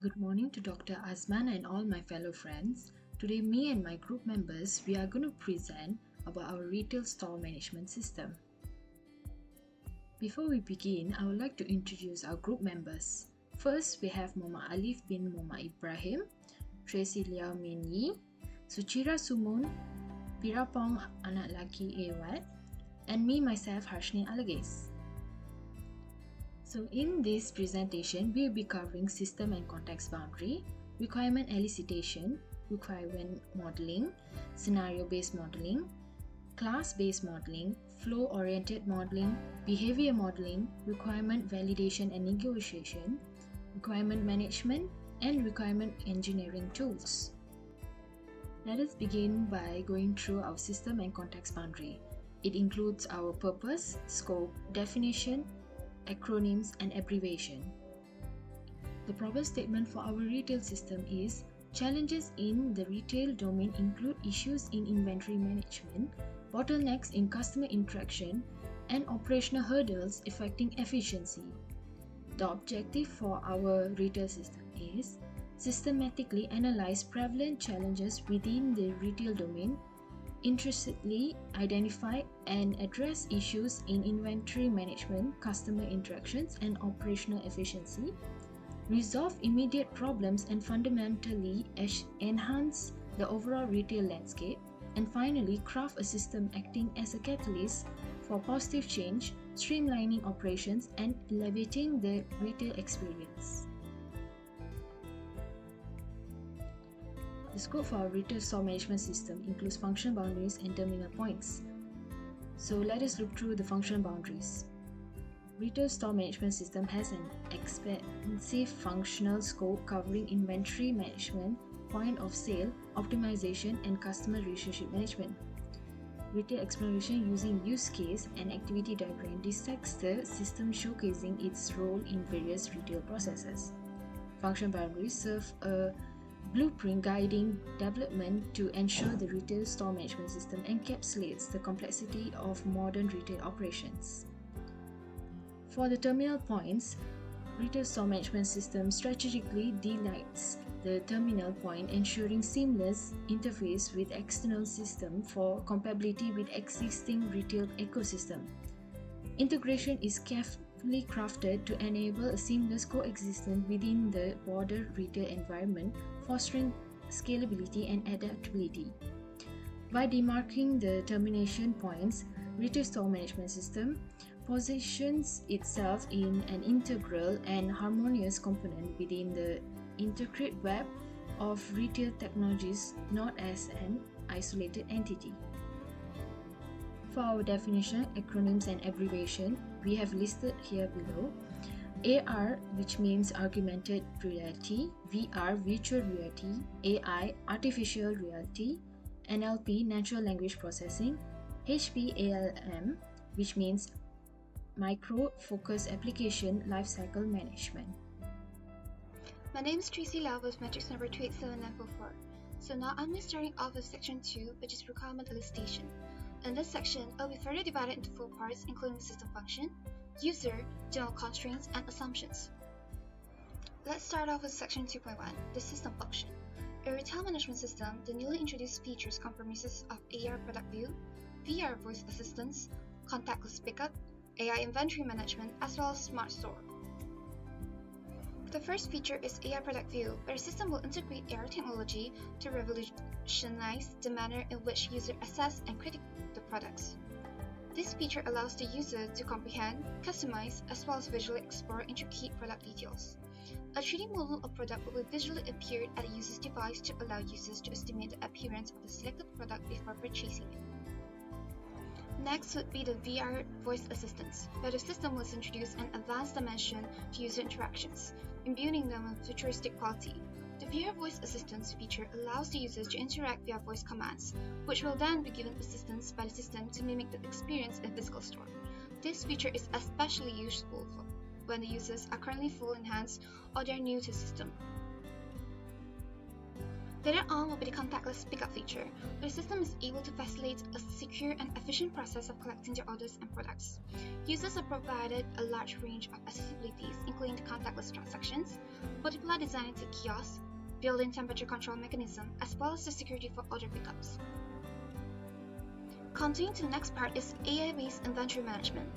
Good morning to Dr. Azman and all my fellow friends. Today, me and my group members, we are going to present about our retail store management system. Before we begin, I would like to introduce our group members. First, we have Mama Alif bin Mama Ibrahim, Tracy Liaw Mien, Suchira Sumon, Phiraphong Anak Laki A, and me myself Harshini Alages. So in this presentation, we will be covering system and context boundary, requirement elicitation, requirement modeling, scenario-based modeling, class-based modeling, flow-oriented modeling, behavior modeling, requirement validation and negotiation, requirement management, and requirement engineering tools. Let us begin by going through our system and context boundary. It includes our purpose, scope, definition, acronyms, and abbreviation. The problem statement for our retail system is challenges in the retail domain include issues in inventory management, bottlenecks in customer interaction, and operational hurdles affecting efficiency. The objective for our retail system is systematically analyze prevalent challenges within the retail domain, interestingly identify and address issues in inventory management, customer interactions, and operational efficiency, resolve immediate problems and fundamentally enhance the overall retail landscape, and finally craft a system acting as a catalyst for positive change, streamlining operations, and elevating the retail experience. The scope for our retail store management system includes function boundaries and terminal points. So let us look through the function boundaries. Retail store management system has an expansive functional scope covering inventory management, point of sale, optimization, and customer relationship management. Retail exploration using use case and activity diagram dissects the system, showcasing its role in various retail processes. Function boundaries serve a blueprint guiding development to ensure the retail store management system encapsulates the complexity of modern retail operations. For the terminal points, retail store management system strategically delights the terminal point, ensuring seamless interface with external system for compatibility with existing retail ecosystem. Integration is carefully crafted to enable a seamless coexistence within the broader retail environment, fostering scalability and adaptability. By demarking the termination points, retail store management system positions itself in an integral and harmonious component within the intricate web of retail technologies, not as an isolated entity. For our definition, acronyms, and abbreviation, we have listed here below. AR, which means augmented reality, VR, virtual reality, AI, artificial reality, NLP, natural language processing, HPALM, which means micro focus application lifecycle management. My name is Tracy Liaw with matrix number 287944. So now I'm starting off with section 2, which is requirement elicitation. In this section, it will be further divided into 4 parts, including system function, user, general constraints, and assumptions. Let's start off with section 2.1, the system function. A retail management system, the newly introduced features comprises of AR product view, VR voice assistance, contactless pickup, AI inventory management, as well as smart store. The first feature is AR product view, where the system will integrate AR technology to revolutionize the manner in which users assess and critique the products. This feature allows the user to comprehend, customize, as well as visually explore intricate product details. A 3D model of product will visually appear at a user's device to allow users to estimate the appearance of the selected product before purchasing it. Next would be the VR voice assistance, where the system will introduce an advanced dimension to user interactions, imbuing them with futuristic quality. The VR voice assistance feature allows the users to interact via voice commands, which will then be given assistance by the system to mimic the experience in physical store. This feature is especially useful when the users are currently full enhanced or they are new to the system. Later on will be the contactless pickup feature, where the system is able to facilitate a secure and efficient process of collecting their orders and products. Users are provided a large range of accessibilities, including the contactless transactions, multiple designated kiosks, built-in temperature control mechanism, as well as the security for order pickups. Continuing to the next part is AI-based inventory management.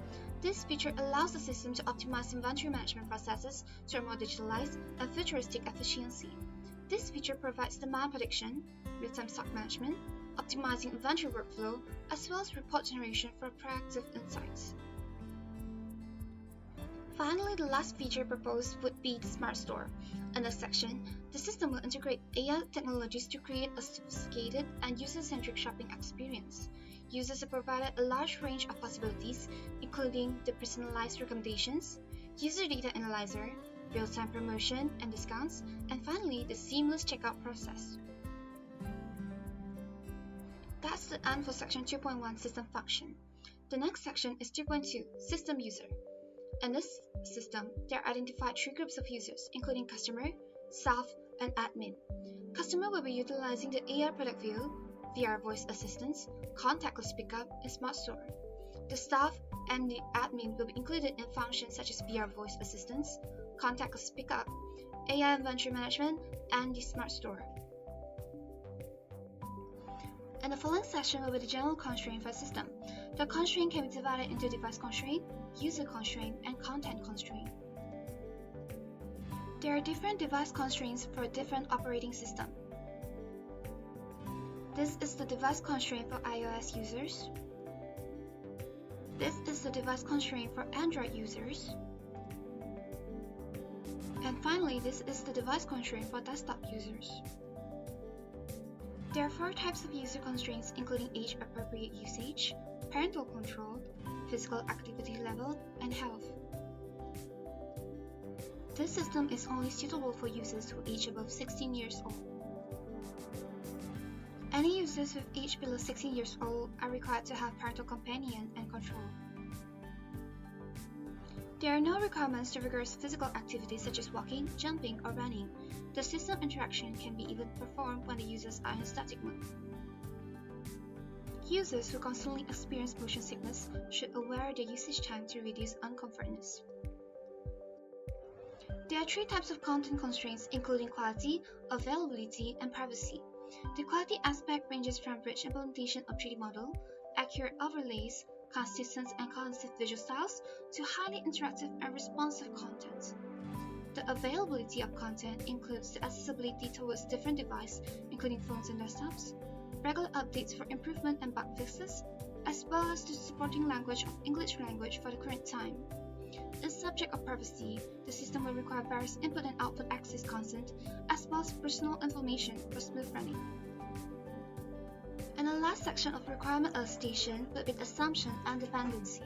This feature allows the system to optimize inventory management processes to a more digitalized and futuristic efficiency. This feature provides demand prediction, real-time stock management, optimizing inventory workflow, as well as report generation for proactive insights. Finally, the last feature proposed would be the Smart Store. In this section, the system will integrate AI technologies to create a sophisticated and user-centric shopping experience. Users are provided a large range of possibilities, including the personalized recommendations, user data analyzer, real-time promotion and discounts, and finally, the seamless checkout process. That's the end for section 2.1 System Function. The next section is 2.2 System User. In this system, there are identified three groups of users, including customer, staff, and admin. Customer will be utilizing the AI product view, VR voice assistance, contactless pickup, and Smart Store. The staff and the admin will be included in functions such as VR voice assistance, contactless pickup, AI inventory management, and the Smart Store. In the following section will be the general constraint for the system. The constraint can be divided into device constraint, user constraint, and content constraint. There are different device constraints for different operating systems. This is the device constraint for iOS users. This is the device constraint for Android users. And finally, this is the device constraint for desktop users. There are four types of user constraints, including age-appropriate usage, parental control, physical activity level, and health. This system is only suitable for users who age above 16 years old. Any users with age below 16 years old are required to have parental companion and control. There are no requirements to rigorous physical activities such as walking, jumping, or running. The system interaction can be even performed when the users are in static mode. Users who constantly experience motion sickness should aware their usage time to reduce uncomfortness. There are three types of content constraints, including quality, availability, and privacy. The quality aspect ranges from rich implementation of 3D model, accurate overlays, consistent and cohesive visual styles, to highly interactive and responsive content. The availability of content includes the accessibility towards different devices, including phones and desktops, regular updates for improvement and bug fixes, as well as the supporting language of English language for the current time. In subject of privacy, the system will require various input and output access consent, as well as personal information for smooth running. And the last section of requirement elicitation will be the assumption and dependency.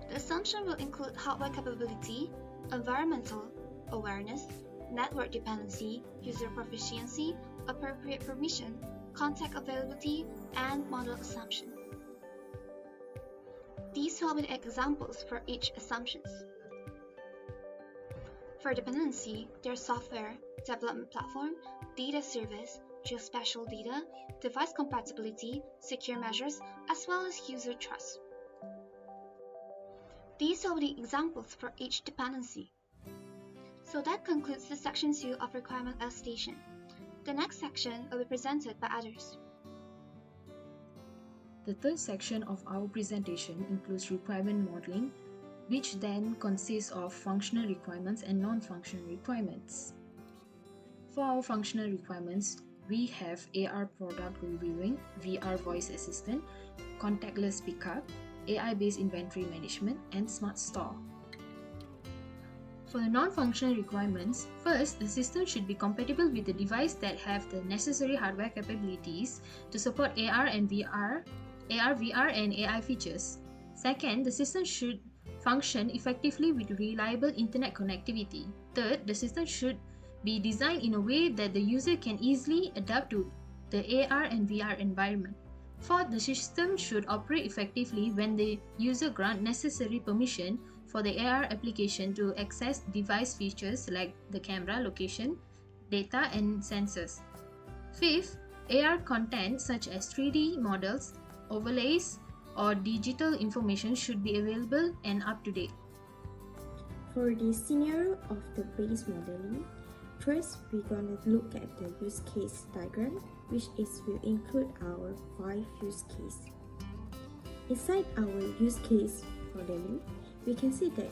The assumption will include hardware capability, environmental awareness, network dependency, user proficiency, appropriate permission, contact availability, and model assumption. These will be the examples for each assumptions. For dependency, there are software, development platform, data service, geospatial data, device compatibility, secure measures, as well as user trust. These are the examples for each dependency. So that concludes the section 2 of requirement elicitation. The next section will be presented by others. The third section of our presentation includes requirement modeling, which then consists of functional requirements and non-functional requirements. For our functional requirements, we have AR product reviewing, VR voice assistant, contactless pickup, AI-based inventory management, and Smart Store. For the non-functional requirements, first, the system should be compatible with the device that have the necessary hardware capabilities to support AR, VR, and AI features. Second, the system should function effectively with reliable internet connectivity. Third, the system should be designed in a way that the user can easily adapt to the AR and VR environment. Fourth, the system should operate effectively when the user grants necessary permission for the AR application to access device features like the camera, location, data, and sensors. Fifth, AR content such as 3D models, overlays, or digital information should be available and up to date. For the scenario of the base modeling, first we're gonna look at the use case diagram, which will include our 5 use cases. Inside our use case modeling, we can see that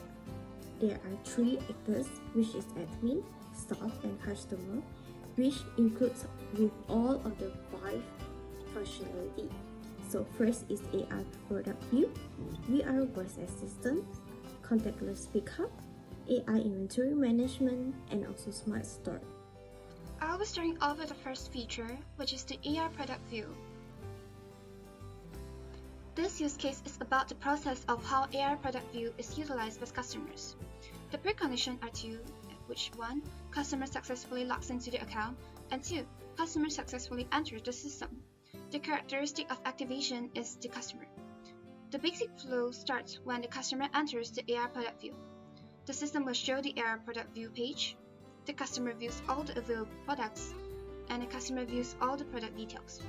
there are 3 actors, which is admin, staff, and customer, which includes with all of the 5 functionality. So first is AR product view, VR voice assistant, contactless pickup, AI inventory management, and also smart store. I'll be starting off with the first feature, which is the AR product view. This use case is about the process of how AR product view is utilized by customers. The preconditions are 2, which 1, customer successfully logs into the account, and 2, customer successfully enters the system. The characteristic of activation is the customer. The basic flow starts when the customer enters the AR product view. The system will show the AR product view page. The customer views all the available products, and the customer views all the product details.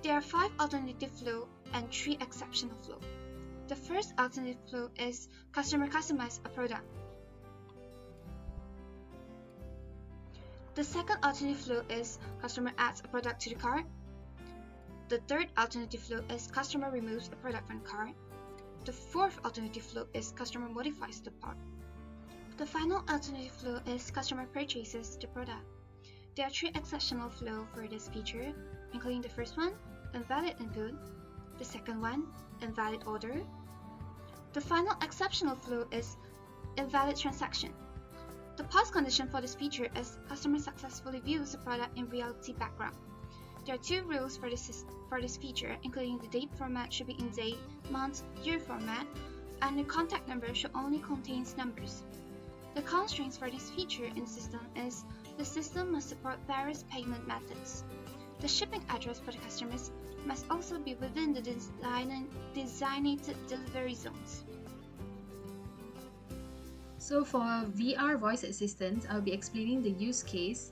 There are 5 alternative flow and 3 exceptional flow. The first alternative flow is customer customize a product. The second alternative flow is customer adds a product to the cart. The third alternative flow is customer removes a product from the cart. The fourth alternative flow is customer modifies the part. The final alternative flow is customer purchases the product. There are 3 exceptional flows for this feature, including the first one, invalid input, the second one, invalid order. The final exceptional flow is invalid transaction. The pause condition for this feature is customer successfully views the product in reality background. There are 2 rules for this feature, including the date format should be in day, month, year format, and the contact number should only contain numbers. The constraints for this feature in the system is the system must support various payment methods. The shipping address for the customers must also be within the designated delivery zones. So for VR voice assistant, I'll be explaining the use case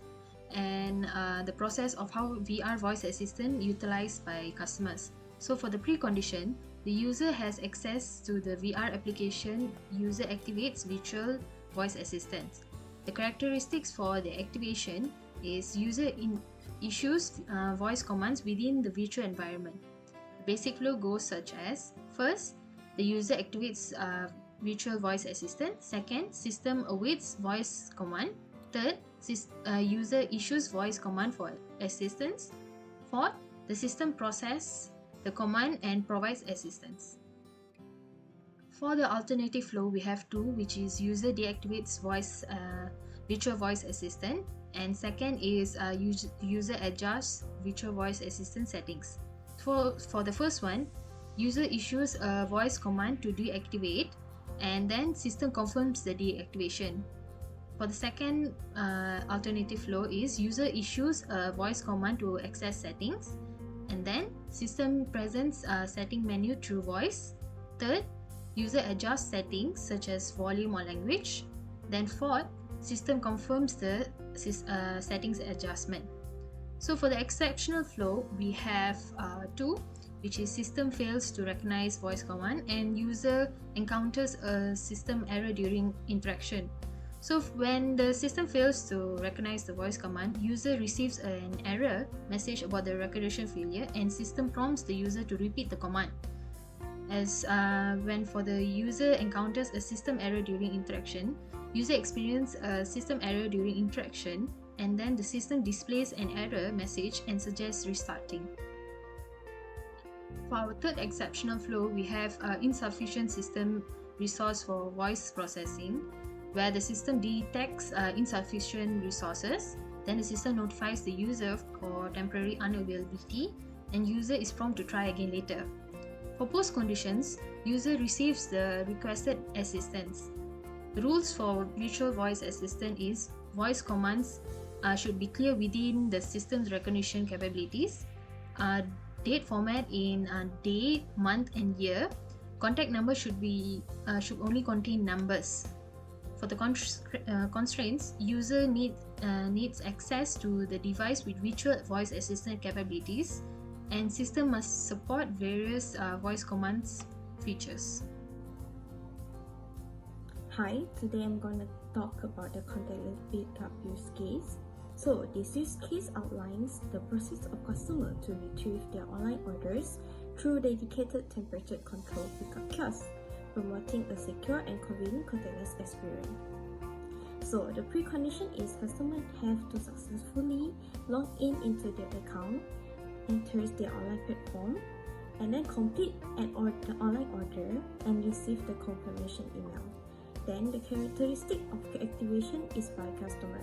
and the process of how VR voice assistant utilized by customers. So for the precondition, the user has access to the VR application. User activates virtual voice assistant. The characteristics for the activation is user issues voice commands within the virtual environment. The basic flow goes such as: first, the user activates virtual voice assistant. Second, system awaits voice command. Third, user issues voice command for assistance. Fourth, the system processes the command and provides assistance. For the alternative flow, we have 2, which is user deactivates virtual voice assistant, and second is user adjusts virtual voice assistant settings. For the first one, user issues a voice command to deactivate, and then system confirms the deactivation. For the second alternative flow is user issues a voice command to access settings, and then system presents a setting menu through voice. Third, user adjusts settings such as volume or language. Then fourth, system confirms the settings adjustment. So for the exceptional flow, we have 2, which is system fails to recognize voice command and user encounters a system error during interaction. So when the system fails to recognize the voice command, user receives an error message about the recognition failure, and system prompts the user to repeat the command. As when for the user encounters a system error during interaction, user experiences a system error during interaction, and then the system displays an error message and suggests restarting. For our third exceptional flow, we have insufficient system resource for voice processing, where the system detects insufficient resources. Then the system notifies the user for temporary unavailability, and user is prompted to try again later. For post conditions, user receives the requested assistance. The rules for virtual voice assistant is voice commands should be clear within the system's recognition capabilities. Date format in day, month, and year. Contact number should only contain numbers. For the constraints, user needs access to the device with virtual voice assistant capabilities, and system must support various voice commands features. Hi, today I'm going to talk about the contactless pickup use case. So this use case outlines the process of customer to retrieve their online orders through dedicated temperature control pickup kiosks, promoting a secure and convenient contactless experience. So the precondition is customers have to successfully log in into their account, enter their online platform, and then complete the online order and receive the confirmation email. Then the characteristic of activation is by customer.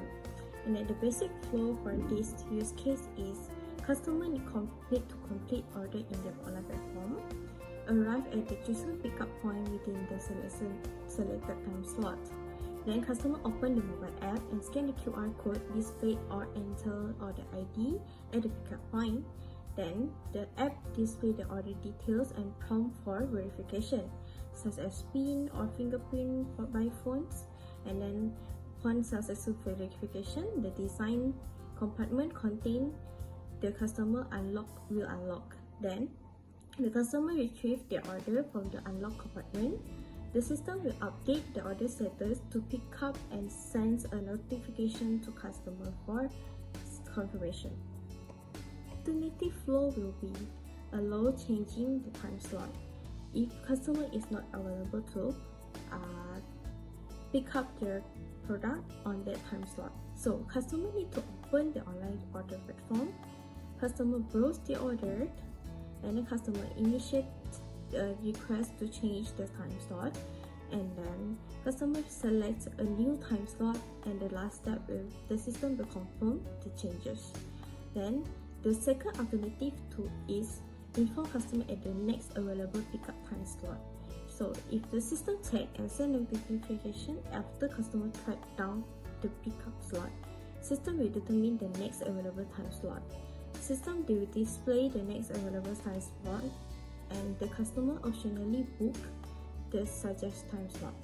And then the basic flow for this use case is customer need to complete order in the online platform, arrive at the chosen pickup point within the selected time slot. Then customer open the mobile app and scan the QR code displayed or enter order ID at the pickup point. Then the app display the order details and prompt for verification, such as PIN or fingerprint by phones. And then upon successful verification, the design compartment contain the customer will unlock. Then the customer retrieve the order from the unlocked compartment. The system will update the order status to pick up and sends a notification to customer for confirmation. Alternative flow will be allow changing the time slot if customer is not available to pick up their product on that time slot. So customer need to open the online order platform, customer browse the order, and then customer initiate a request to change the time slot, and then customer selects a new time slot, and the last step the system will confirm the changes. Then the second alternative tool is inform customer at the next available pickup time slot. So if the system check and send notification after customer track down the pickup slot, system will determine the next available time slot. System will display the next available time slot, and the customer optionally book the suggest time slot.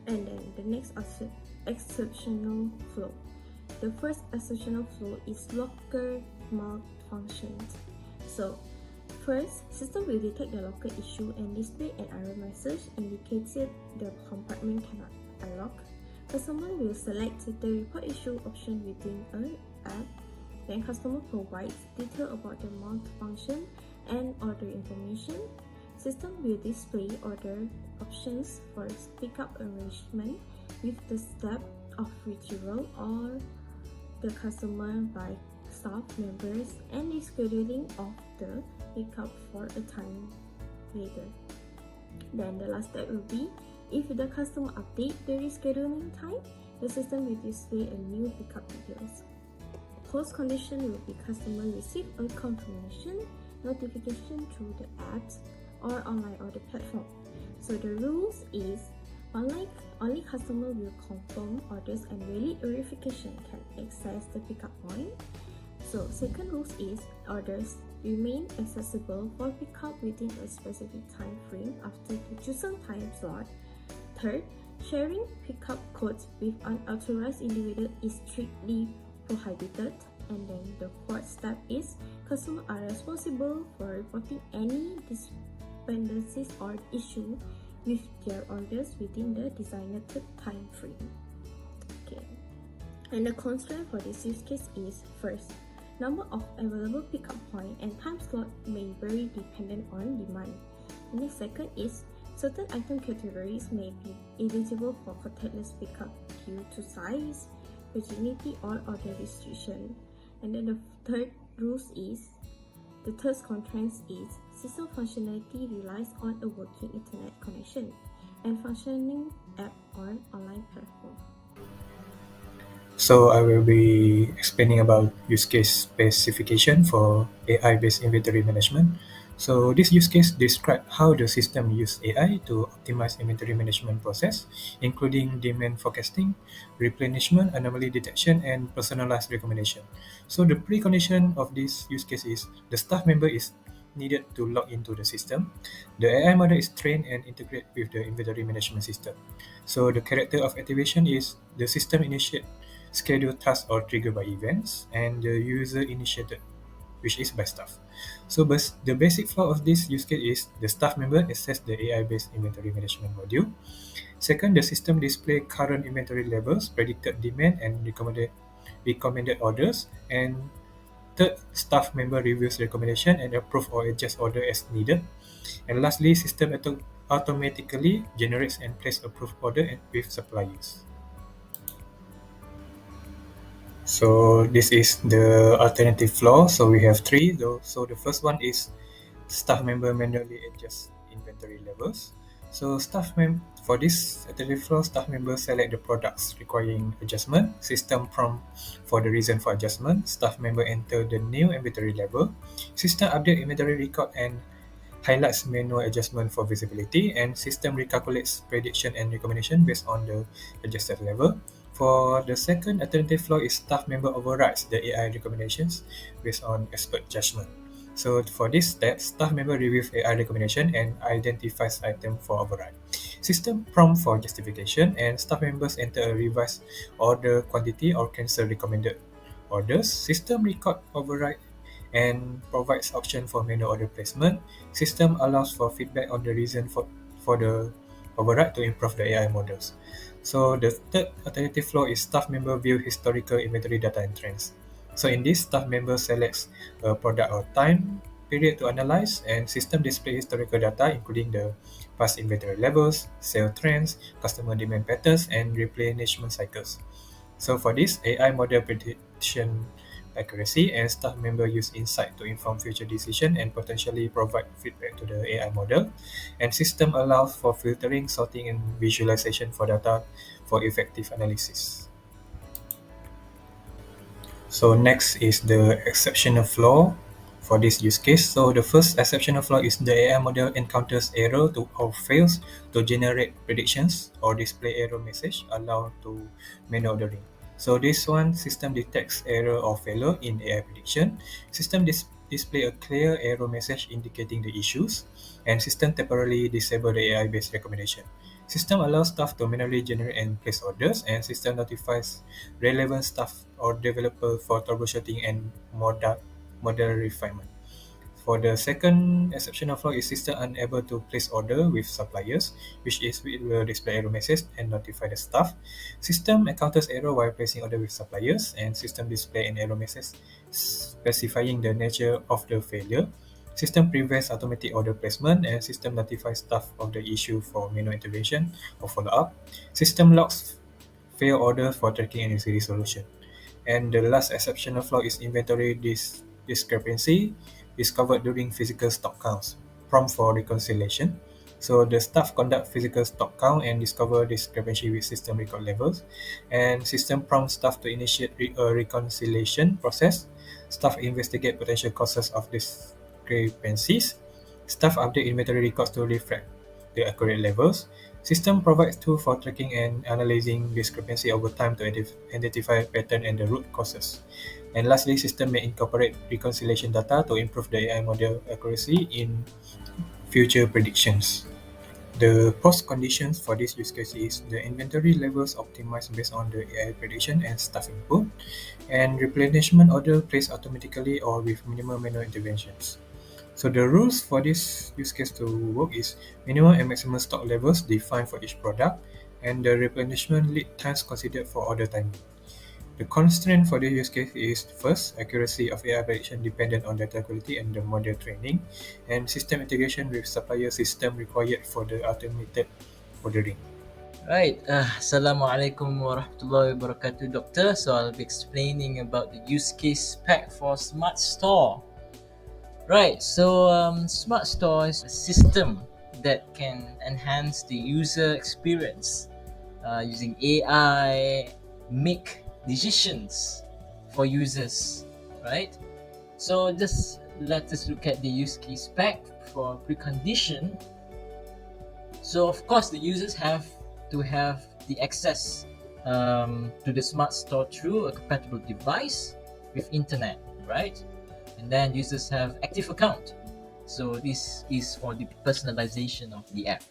And then the next exceptional flow. The first exceptional flow is locker malfunctions. So first, system will detect the locker issue and display an error message indicating the compartment cannot unlock. Customer will select the report issue option within an app. Then customer provides detail about the malfunction and order information. System will display order options for pickup arrangement with the step of retrieval or the customer by staff members and rescheduling of the pickup for a time later. Then the last step will be if the customer update the rescheduling time, the system will display a new pickup details. Post condition will be customer receive a confirmation notification through the apps or online order platform. So the rules is only customer will confirm orders and valid verification can access the pickup point. So second rules is orders remain accessible for pickup within a specific time frame after the chosen time slot. Third, sharing pickup codes with unauthorized individual is strictly prohibited. And then the fourth step is customers are responsible for reporting any discrepancies or issue with their orders within the designated time frame. Okay. And the constraint for this use case is first, number of available pickup point and time slot may vary dependent on demand. And the second is certain item categories may be eligible for contactless pickup due to size, virginity, or order restriction. And then the third constraint is system functionality relies on a working internet connection and functioning app or online platform. So I will be explaining about use case specification for AI-based inventory management. So this use case describes how the system use AI to optimize inventory management process, including demand forecasting, replenishment, anomaly detection, and personalized recommendation. So the precondition of this use case is the staff member is needed to log into the system. The AI model is trained and integrated with the inventory management system. So the character of activation is the system initiate schedule tasks or triggered by events, and the user initiated, which is by staff. So the basic flow of this use case is the staff member access the AI-based inventory management module. Second, the system display current inventory levels, predicted demand, and recommended orders. And third, staff member reviews recommendation and approve or adjust order as needed. And lastly, system automatically generates and place approved order with suppliers. So this is the alternative flow. So we have three. So the first one is staff member manually adjust inventory levels. So for this alternative flow, staff members select the products requiring adjustment. System prompt for the reason for adjustment. Staff member enter the new inventory level. System update inventory record and highlights manual adjustment for visibility, and system recalculates prediction and recommendation based on the adjusted level. For the second alternative flow is staff member overrides the AI recommendations based on expert judgment. So for this step, staff member reviews AI recommendation and identifies item for override. System prompt for justification, and staff members enter a revised order quantity or cancel recommended orders. System record override and provides option for manual order placement. System allows for feedback on the reason for the override to improve the AI models. So the third alternative flow is staff member view historical inventory data and trends. So in this, staff member selects a product or time period to analyze, and system display historical data including the past inventory levels, sale trends, customer demand patterns, and replenishment cycles. So for this, AI model prediction accuracy, and staff member use insight to inform future decision and potentially provide feedback to the AI model. And system allows for filtering, sorting, and visualization for data for effective analysis. So next is the exceptional flow for this use case. So the first exceptional flow is the AI model encounters error or fails to generate predictions or display error message allowed to manual ordering. So this one, system detects error or failure in AI prediction. System display a clear error message indicating the issues, and system temporarily disable the AI-based recommendation. System allows staff to manually generate and place orders, and system notifies relevant staff or developer for troubleshooting and model refinement. For the second exceptional flow is system unable to place order with suppliers, which is it will display error message and notify the staff. System encounters error while placing order with suppliers, and system display an error message specifying the nature of the failure. System prevents automatic order placement, and system notifies staff of the issue for manual intervention or follow-up. System logs fail order for tracking and easy resolution. And the last exceptional flow is inventory discrepancy discovered during physical stock counts, prompt for reconciliation. So the staff conduct physical stock count and discover discrepancy with system record levels, and system prompts staff to initiate a reconciliation process. Staff investigate potential causes of discrepancies. Staff update inventory records to reflect the accurate levels. System provides tools for tracking and analyzing discrepancy over time to identify pattern and the root causes. And lastly, system may incorporate reconciliation data to improve the AI model accuracy in future predictions. The post conditions for this use case is the inventory levels optimized based on the AI prediction and staff input, and replenishment order placed automatically or with minimal manual interventions. So the rules for this use case to work is minimum and maximum stock levels defined for each product, and the replenishment lead times considered for order timing. The constraint for the use case is first, accuracy of AI prediction dependent on data quality and the model training, and system integration with supplier system required for the automated ordering. Right, Assalamualaikum warahmatullahi wabarakatuh, Doctor. So I'll be explaining about the use case spec for Smart Store. Right, so Smart Store is a system that can enhance the user experience using AI, make decisions for users, right? So just let us look at the use case spec for precondition. So of course the users have to have the access to the Smart Store through a compatible device with internet, right? And then users have active account. So this is for the personalization of the app.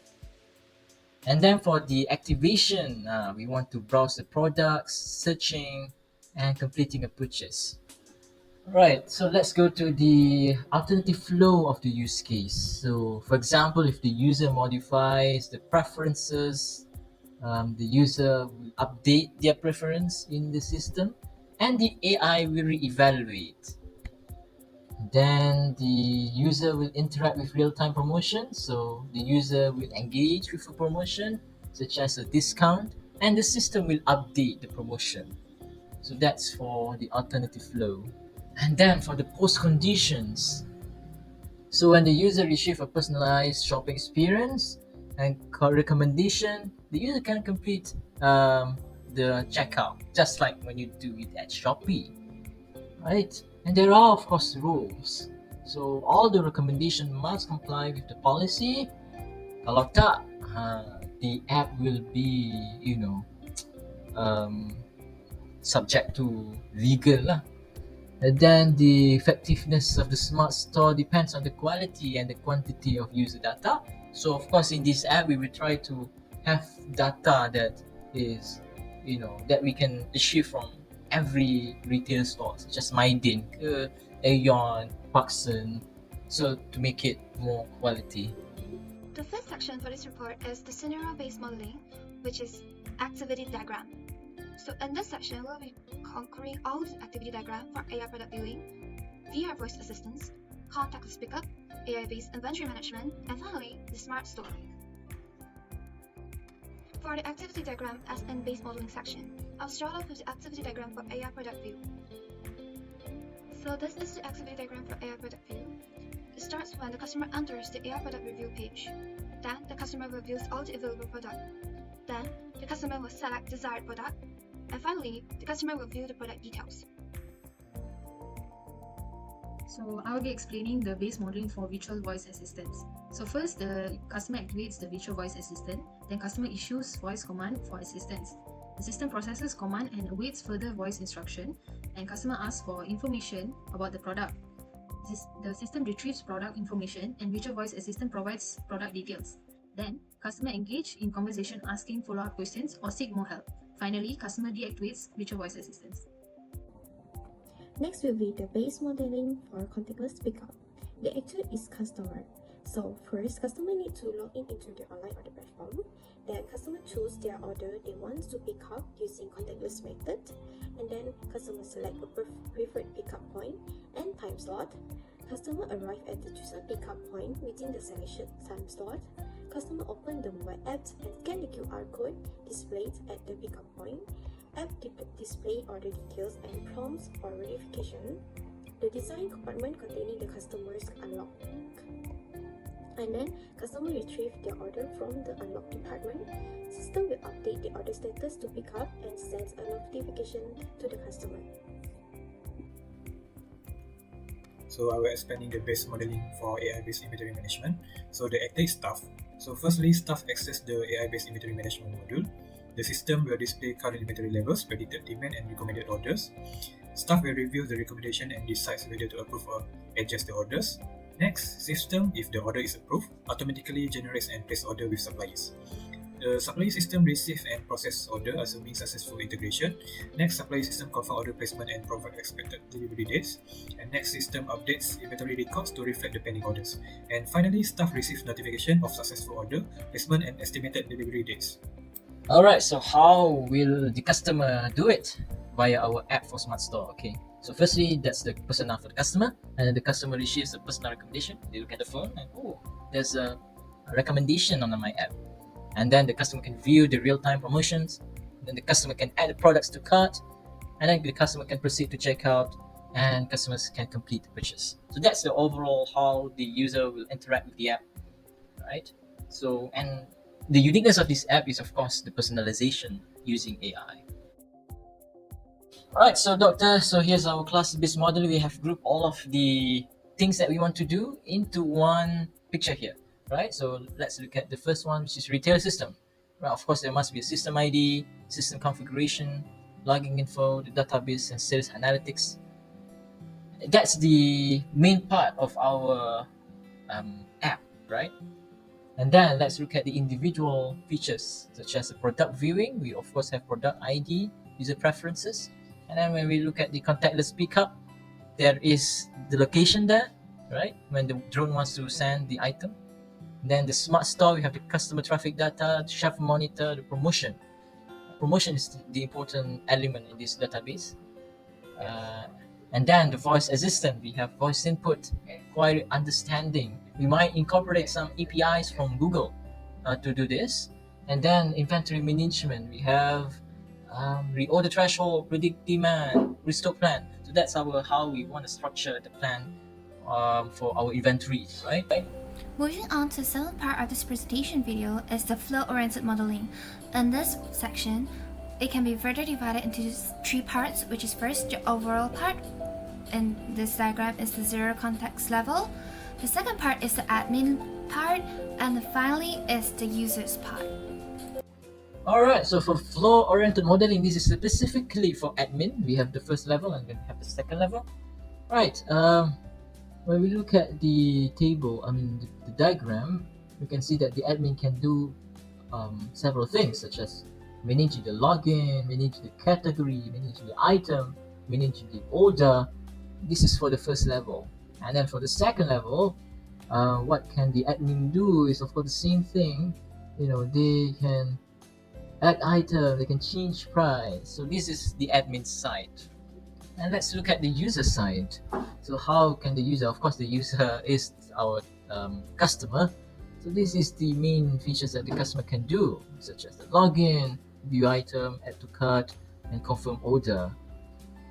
And then for the activation, we want to browse the products, searching, and completing a purchase. Right, so let's go to the alternative flow of the use case. So, for example, if the user modifies the preferences, the user will update their preference in the system, and the AI will reevaluate. Then the user will interact with real-time promotion. So the user will engage with a promotion, such as a discount, and the system will update the promotion. So that's for the alternative flow. And then for the post conditions, so when the user receives a personalized shopping experience and recommendation, the user can complete the checkout, just like when you do it at Shopee, right? And there are, of course, rules. So all the recommendation must comply with the policy. Kalau tak, the app will be, um, subject to legal lah. And then the effectiveness of the smart store depends on the quality and the quantity of user data. So of course, in this app, we will try to have data that is, that we can achieve from every retail store, such as Mien, Aeon, Parkson, so to make it more quality. The fifth section for this report is the scenario-based modeling, which is activity diagram. So in this section, we'll be conquering all the activity diagram for AI product viewing, VR voice assistance, contactless pickup, AI-based inventory management, and finally, the smart store. For the activity diagram as in base modeling section, I'll start off with the activity diagram for AI product view. So this is the activity diagram for AI product view. It starts when the customer enters the AI product review page. Then the customer reviews all the available product. Then the customer will select desired product. And finally, the customer will view the product details. So I'll be explaining the base modeling for virtual voice assistants. So first, the customer activates the virtual voice assistant, then customer issues voice command for assistance. The system processes command and awaits further voice instruction, and customer asks for information about the product. The system retrieves product information and virtual voice assistant provides product details. Then, customer engage in conversation asking follow-up questions or seek more help. Finally, customer deactivates virtual voice assistants. Next will be the base modeling for contactless pickup. The actor is customer. So first, customer need to log in into the online order platform. Then customer choose their order they want to pick up using contactless method. And then customer select a preferred pickup point and time slot. Customer arrive at the chosen pickup point within the selected time slot. Customer open the mobile app and scan the QR code displayed at the pickup point. App display order details and prompts for verification. The design compartment containing the customer's unlock. And then customer retrieve their order from the unlock department. System will update the order status to pick up and sends a notification to the customer. So I will explaining the base modeling for AI-based inventory management. So the actor is staff. So firstly, staff access the AI-based inventory management module. The system will display current inventory levels, predicted demand, and recommended orders. Staff will review the recommendation and decides whether to approve or adjust the orders. Next, system, if the order is approved, automatically generates and places order with suppliers. The supplier system receive and process order assuming successful integration. Next, supplier system confirm order placement and provide expected delivery dates. And next, system updates inventory records to reflect the pending orders. And finally, staff receives notification of successful order placement and estimated delivery dates. Alright, so how will the customer do it? Via our app for Smart Store. Okay, so firstly, that's the persona for the customer, and then the customer receives a personal recommendation. They look at the phone and there's a recommendation on my app. And then the customer can view the real-time promotions. Then the customer can add the products to cart, and then the customer can proceed to checkout, and customers can complete the purchase. So that's the overall how the user will interact with the app, right? So, and the uniqueness of this app is, of course, the personalization using AI. Alright, so doctor, so here's our class-based model. We have grouped all of the things that we want to do into one picture here, right? So let's look at the first one, which is retail system. Right, of course, there must be a system ID, system configuration, logging info, the database, and sales analytics. That's the main part of our app, right? And then let's look at the individual features, such as the product viewing. We of course have product ID, user preferences. And then when we look at the contactless pickup, there is the location there, right? When the drone wants to send the item. Then the smart store, we have the customer traffic data, the shelf monitor, the promotion. Promotion is the important element in this database. And then the voice assistant, we have voice input, query understanding. We might incorporate some APIs from Google to do this. And then inventory management, we have reorder threshold, predict demand, restock plan. So that's how we want to structure the plan for our inventory, right? Moving on to the second part of this presentation video is the flow-oriented modeling. In this section, it can be further divided into 3 parts, which is first the overall part, and this diagram is the zero context level. The second part is the admin part, and finally is the users part. Alright, so for flow-oriented modeling, this is specifically for admin. We have the first level and then we have the second level. Right, when we look at the table, the diagram, we can see that the admin can do several things, such as manage the login, manage the category, manage the item, manage the order. This is for the first level. And then for the second level, what can the admin do is of course the same thing. They can add item, they can change price. So this is the admin side. And let's look at the user side. So how can the user, of course the user is our customer. So this is the main features that the customer can do, such as the login, view item, add to cart, and confirm order,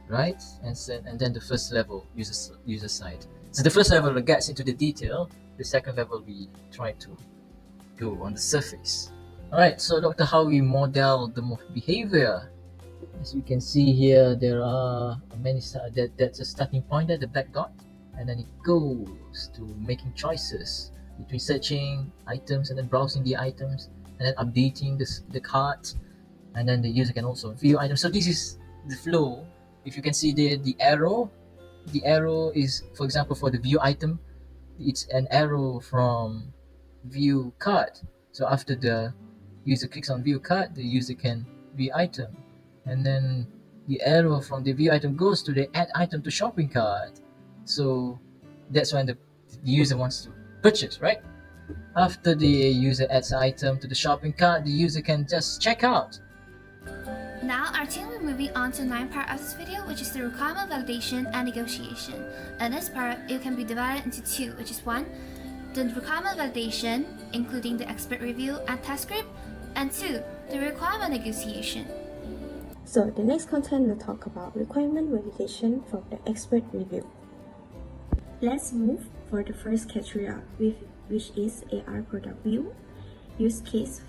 right? And then the first level, user side. So the first level gets into the detail. The second level we try to go on the surface. Alright, so Dr. how we model the behavior. As you can see here, there are many. That's a starting point there, the black dot, and then it goes to making choices between searching items and then browsing the items and then updating the cart, and then the user can also view items. So this is the flow. If you can see there, the arrow is, for example, for the view item, it's an arrow from view cart. So after the user clicks on view cart, the user can view item, and then the arrow from the view item goes to the add item to shopping cart. So that's when the user wants to purchase, right? After the user adds item to the shopping cart, the user can just check out. Now our team will be moving on to the 9th part of this video, which is the requirement validation and negotiation. In this part, it can be divided into 2, which is 1, the requirement validation, including the expert review and test script, and 2, the requirement negotiation. So the next content will talk about requirement validation from the expert review. Let's move for the first criteria, which is AR product view. Use case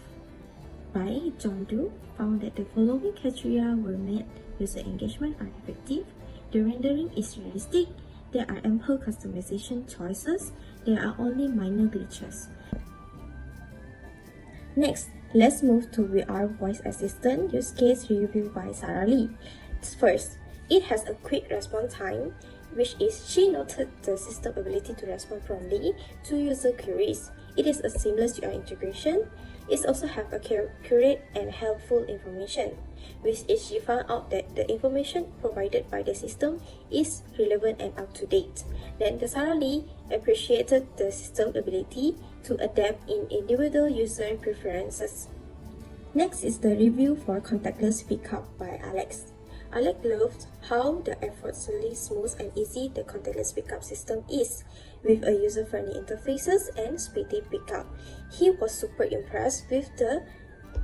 by John Doe found that the following criteria were met: user engagement are effective, the rendering is realistic, there are ample customization choices, there are only minor glitches. Next, let's move to VR voice assistant use case review by Sarah Lee. First, it has a quick response time, which is she noted the system ability to respond promptly to user queries. It is a seamless UI integration. It also have accurate and helpful information, which is she found out that the information provided by the system is relevant and up to date. Then the Sarah Lee appreciated the system ability to adapt in individual user preferences. Next is the review for contactless pickup by Alex. Alex loved how the effortlessly smooth and easy the contactless pickup system is, with a user-friendly interfaces and speedy pickup. He was super impressed with the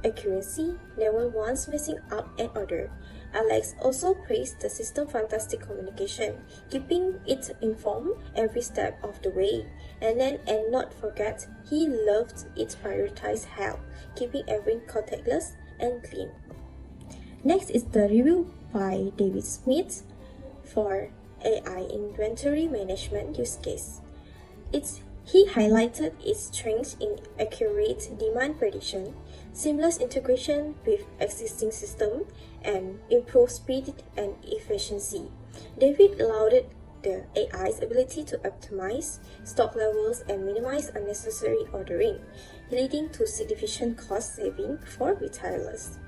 accuracy, never once messing up an order. Alex also praised the system's fantastic communication, keeping it informed every step of the way. And not forget, he loved its prioritized help, keeping everything contactless and clean. Next is the review by David Smith for AI inventory management use case. He highlighted its strengths in accurate demand prediction, seamless integration with existing system, and improved speed and efficiency. David lauded the AI's ability to optimize stock levels and minimize unnecessary ordering, leading to significant cost saving for retailers.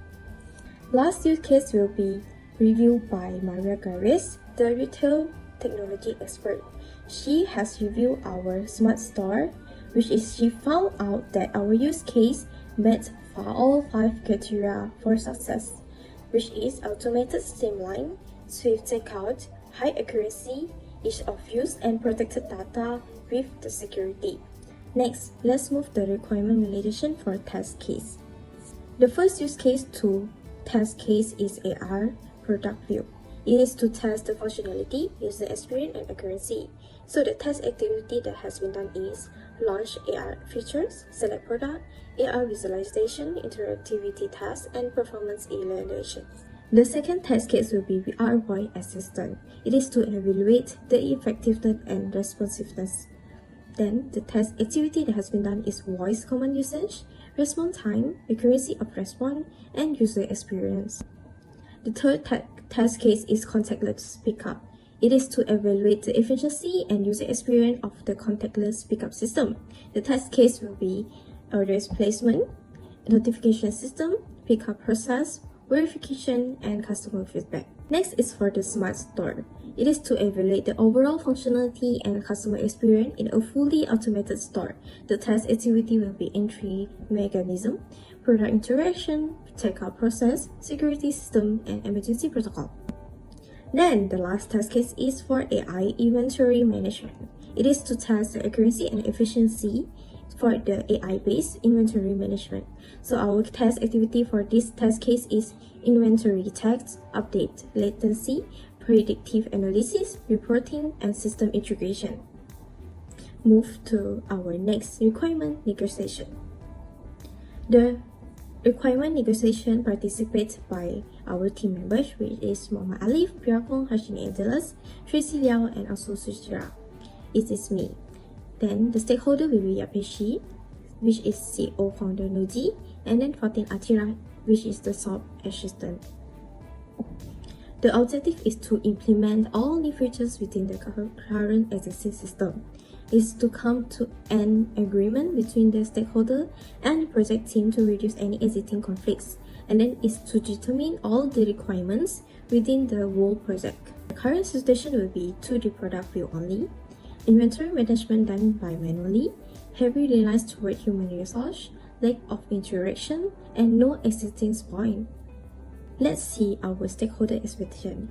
Last use case will be reviewed by Maria Gares, the retail technology expert. She has reviewed our smart store, which is she found out that our use case met all 5 criteria for success, which is automated streamline, swift checkout, high accuracy, ease of use, and protected data with the security. Next, let's move the requirement validation for test case. The first use case to test case is AR product view. It is to test the functionality, user experience, and accuracy. So the test activity that has been done is launch AR features, select product, AR visualization, interactivity test, and performance evaluation. The second test case will be VR Voice Assistant. It is to evaluate the effectiveness and responsiveness. Then, the test activity that has been done is voice command usage, response time, accuracy of response, and user experience. The third test case is contactless pickup. It is to evaluate the efficiency and user experience of the contactless pickup system. The test case will be orders placement, notification system, pickup process, verification, and customer feedback. Next is for the smart store. It is to evaluate the overall functionality and customer experience in a fully automated store. The test activity will be entry mechanism, product interaction, checkout process, security system, and emergency protocol. Then, the last test case is for AI inventory management. It is to test the accuracy and efficiency for the AI-based inventory management. So our test activity for this test case is inventory text, update, latency, predictive analysis, reporting, and system integration. Move to our next requirement negotiation. The requirement negotiation participates by our team members, which is Muhammad Alif, Phiraphong, Harshini Alages, Tracy, Liaw, and also Suchira. It is me. Then the stakeholder will be Yapeshi, which is CEO founder Noji, and then Fatin Atira, which is the SOP assistant. The objective is to implement all new features within the current existing system. Is to come to an agreement between the stakeholder and the project team to reduce any existing conflicts, and then is to determine all the requirements within the whole project. The current situation will be 2D product view only, inventory management done by manually, heavy reliance toward human resource, lack of interaction, and no existing point. Let's see our stakeholder expectation.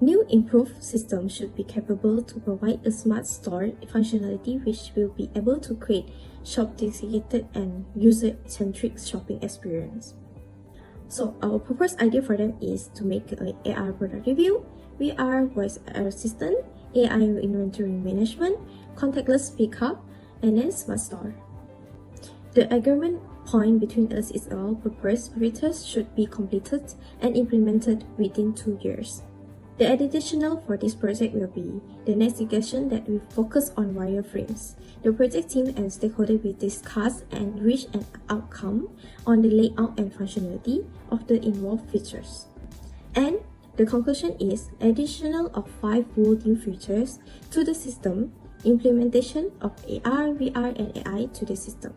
New improved system should be capable to provide a smart store functionality which will be able to create shop-dedicated and user-centric shopping experience. So our proposed idea for them is to make an AR product review, VR voice assistant, AI inventory management, contactless pickup, and then smart store. The agreement point between us is all proposed features should be completed and implemented within 2 years. The additional for this project will be the next discussion that will focus on wireframes. The project team and stakeholders will discuss and reach an outcome on the layout and functionality of the involved features. And the conclusion is additional of 5 full new features to the system, implementation of AR, VR, and AI to the system.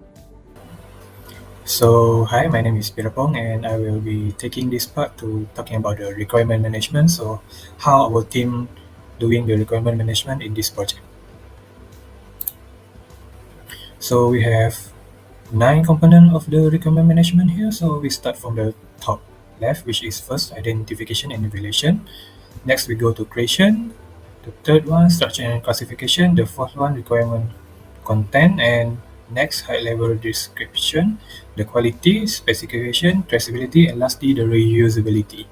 So, hi, my name is Phiraphong, and I will be taking this part to talking about the requirement management. So, how our team doing the requirement management in this project. So, we have 9 components of the requirement management here. So, we start from the top left, which is first identification and evaluation. Next, we go to creation. The third one, structure and classification. The fourth one, requirement content, and next, high-level description, the quality, specification, traceability, and lastly, the reusability.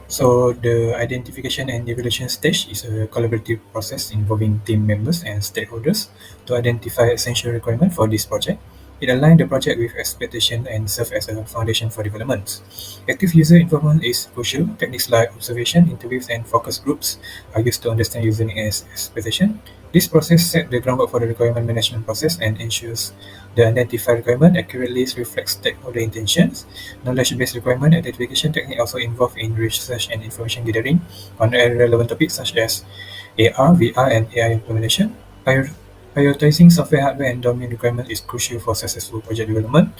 So the identification and evaluation stage is a collaborative process involving team members and stakeholders to identify essential requirements for this project. It aligns the project with expectation and serves as a foundation for development. Active user involvement is crucial. Techniques like observation, interviews, and focus groups are used to understand user needs and expectation. This process sets the groundwork for the requirement management process and ensures the identified requirement accurately reflects stakeholder intentions. Knowledge-based requirement identification technique also involved in research and information gathering on relevant topics such as AR, VR, and AI implementation. Prioritizing software, hardware, and domain requirement is crucial for successful project development.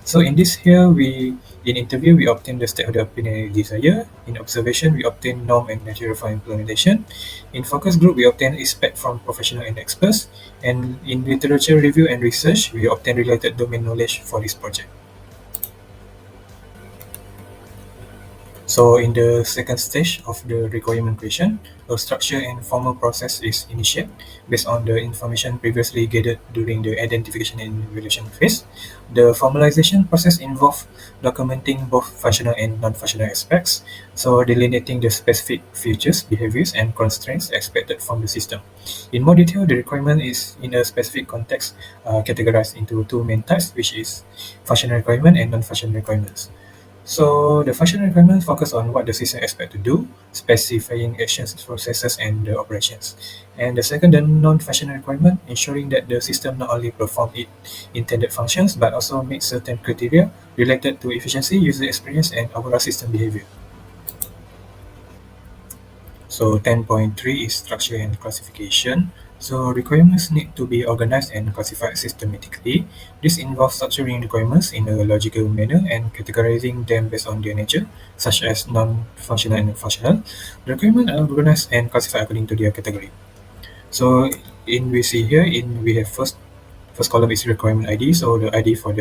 So in this here, in interview, we obtain the stakeholder opinion and desire. In observation, we obtain norm and material for implementation. In focus group, we obtain spec from professional and experts. And in literature review and research, we obtain related domain knowledge for this project. So in the second stage of the requirement creation, a structure and formal process is initiated based on the information previously gathered during the identification and evaluation phase. The formalization process involves documenting both functional and non-functional aspects, so delineating the specific features, behaviors, and constraints expected from the system. In more detail, the requirement is in a specific context categorized into two main types, which is functional requirement and non-functional requirements. So the functional requirements focus on what the system expects to do, specifying actions, processes, and the operations. And the second, the non-functional requirement, ensuring that the system not only performs its intended functions, but also meets certain criteria related to efficiency, user experience, and overall system behavior. So 10.3 is structure and classification. So requirements need to be organized and classified systematically. This involves structuring requirements in a logical manner and categorizing them based on their nature, such as non-functional and functional. The requirements are organized and classified according to their category. So we see here we have first column is requirement ID. So the ID for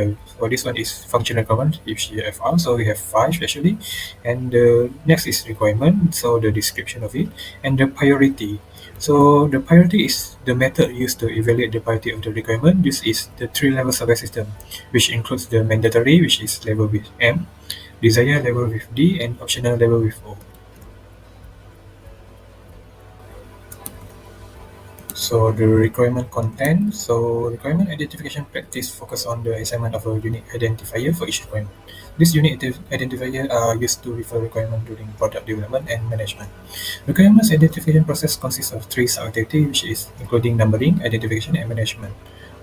this one is functional requirement, FCFR. So we have 5 actually, and the next is requirement. So the description of it, and the priority. So the priority is the method used to evaluate the priority of the requirement. This is the 3-level survey system, which includes the mandatory, which is level with M, desire level with D, and optional level with O. So the requirement content. So requirement identification practice focus on the assignment of a unique identifier for each requirement. This unique identifier are used to refer requirement during product development and management. Requirements identification process consists of 3 sub-activities, which is including numbering, identification, and management.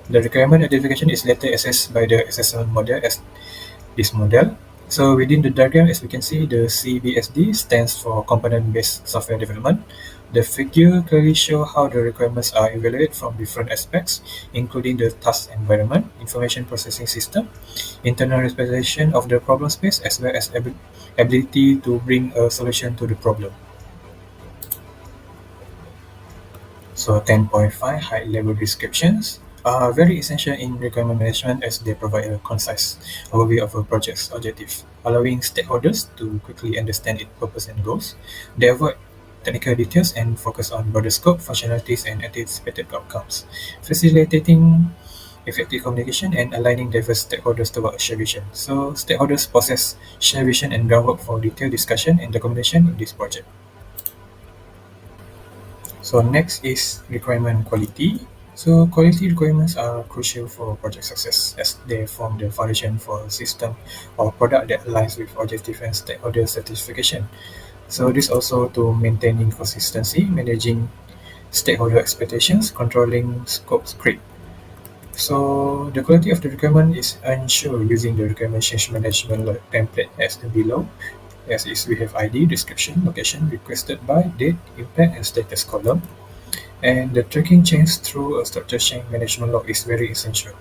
The requirement identification is later assessed by the assessment model as this model. So within the diagram, as we can see, the CBSD stands for component-based software development. The figure clearly shows how the requirements are evaluated from different aspects, including the task environment, information processing system, internal representation of the problem space, as well as ability to bring a solution to the problem. So 10.5 high-level descriptions are very essential in requirement management as they provide a concise overview of a project's objective, allowing stakeholders to quickly understand its purpose and goals. They avoid technical details and focus on broader scope, functionalities, and anticipated outcomes, facilitating effective communication and aligning diverse stakeholders toward a shared vision. So stakeholders possess shared vision and groundwork for detailed discussion and documentation in this project. So next is requirement quality. So quality requirements are crucial for project success as they form the foundation for a system or product that aligns with objective and stakeholder satisfaction. So this also to maintaining consistency, managing stakeholder expectations, controlling scope creep. So the quality of the requirement is ensured using the requirement change management template as below. As is, we have ID, description, location, requested by, date, impact, and status column. And the tracking change through a structured change management log is very essential.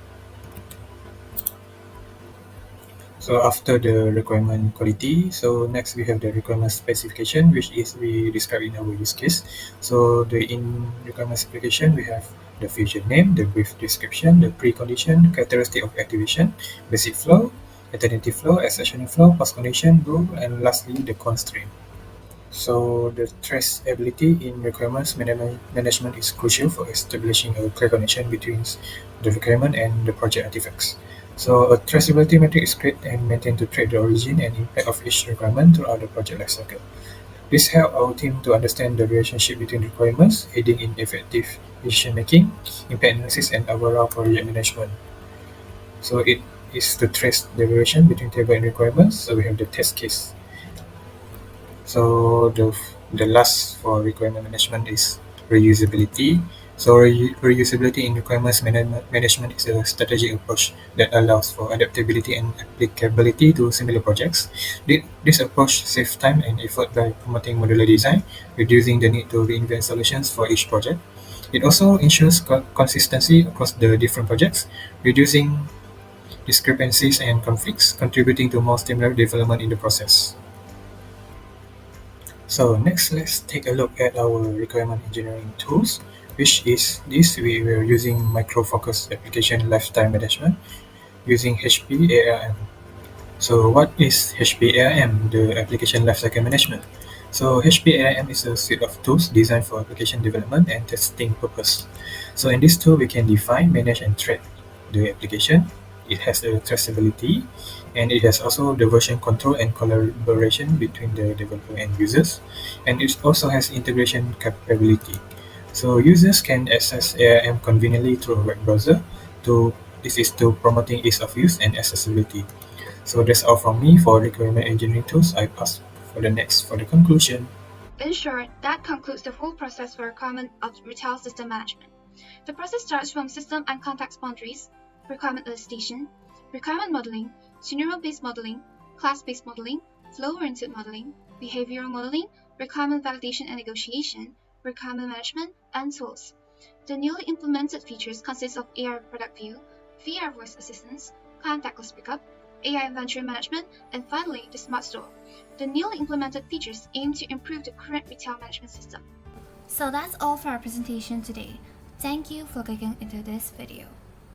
So after the requirement quality, so next we have the requirement specification, which is we describe in our use case. So in requirement specification, we have the feature name, the brief description, the precondition, characteristic of activation, basic flow, alternative flow, exception flow, post condition, rule, and lastly the constraint. So the traceability in requirements management is crucial for establishing a clear connection between the requirement and the project artifacts. So a traceability metric is created and maintained to track the origin and impact of each requirement throughout the project lifecycle. This helps our team to understand the relationship between requirements, aiding in effective decision making, impact analysis, and overall project management. So it is to trace the relation between table and requirements. So we have the test case. So the last for requirement management is reusability. So reusability in requirements management is a strategic approach that allows for adaptability and applicability to similar projects. This approach saves time and effort by promoting modular design, reducing the need to reinvent solutions for each project. It also ensures consistency across the different projects, reducing discrepancies and conflicts, contributing to more similar development in the process. So next, let's take a look at our requirement engineering tools, which is this we were using micro-focus application lifetime management using HP ARM. So what is HP ARM, the application lifecycle management? So HP ARM is a suite of tools designed for application development and testing purpose. So in this tool, we can define, manage, and track the application. It has a traceability, and it has also the version control and collaboration between the developer and users, and it also has integration capability. So users can access ARM conveniently through a web browser. This is to promoting ease of use and accessibility. So that's all from me for requirement engineering tools. I pass for the conclusion. In short, that concludes the full process for requirement of retail system management. The process starts from system and context boundaries, requirement elicitation, requirement modeling, scenario-based modeling, class-based modeling, flow-oriented modeling, behavioral modeling, requirement validation and negotiation, requirement management, and tools. The newly implemented features consist of AI product view, VR voice assistance, contactless pickup, AI inventory management, and finally, the Smart Store. The newly implemented features aim to improve the current retail management system. So that's all for our presentation today. Thank you for clicking into this video.